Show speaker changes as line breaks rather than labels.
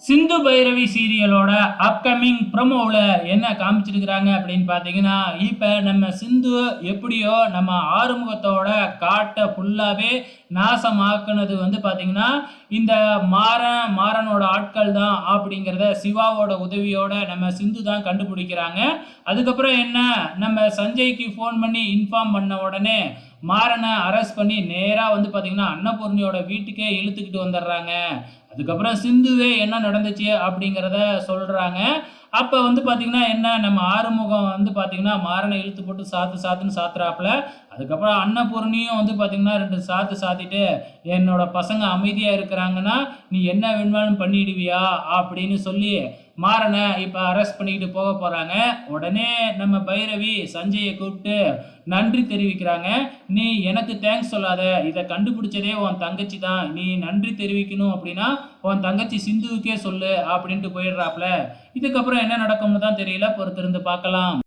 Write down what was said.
Sindhu Bhairavi சீரியலோட upcoming ப்ரொமோவில் என்ன காமிச்சிருக்கிறாங்க அப்படின்னு பார்த்தீங்கன்னா, இப்போ நம்ம சிந்து எப்படியோ நம்ம ஆறுமுகத்தோட காட்டை ஃபுல்லாகவே நாசமாக்குனது வந்து பார்த்தீங்கன்னா, இந்த மாறனோட ஆட்கள் தான் அப்படிங்கிறத சிவாவோட உதவியோட நம்ம சிந்து தான் கண்டுபிடிக்கிறாங்க. அதுக்கப்புறம் என்ன, நம்ம சஞ்சய்க்கு ஃபோன் பண்ணி இன்ஃபார்ம் பண்ண உடனே மாறனை அரெஸ்ட் பண்ணி நேராக வந்து பார்த்தீங்கன்னா அன்னபூர்ணியோட வீட்டுக்கே இழுத்துக்கிட்டு வந்துடுறாங்க. அதுக்கப்புறம் சிந்துவே என்ன நடந்துச்சு அப்படிங்கிறத சொல்கிறாங்க. அப்போ வந்து பார்த்தீங்கன்னா என்ன, நம்ம ஆறுமுகம் வந்து பார்த்தீங்கன்னா மாறனை இழுத்து போட்டு சாத்துன்னு சாத்துறாப்புல. அதுக்கப்புறம் அன்னபூர்ணியும் வந்து பார்த்தீங்கன்னா 2 சாத்து சாத்திட்டு, என்னோட பசங்க அமைதியாக இருக்கிறாங்கன்னா நீ என்ன வேணுமாலும் பண்ணிடுவியா அப்படின்னு சொல்லி மாறனை இப்போ அரெஸ்ட் பண்ணிக்கிட்டு போக போகிறாங்க. உடனே நம்ம பைரவி சஞ்சயை கூப்பிட்டு நன்றி தெரிவிக்கிறாங்க. நீ எனக்கு தேங்க்ஸ் சொல்லாத, இதை கண்டுபிடிச்சதே உன் தங்கச்சி தான், நீ நன்றி தெரிவிக்கணும் அப்படின்னா உன் தங்கச்சி சிந்துவுக்கே சொல்லு அப்படின்ட்டு போயிடுறாப்புல. இதுக்கப்புறம் என்ன நடக்கும்னு தான் தெரியல, பொறுத்திருந்து பார்க்கலாம்.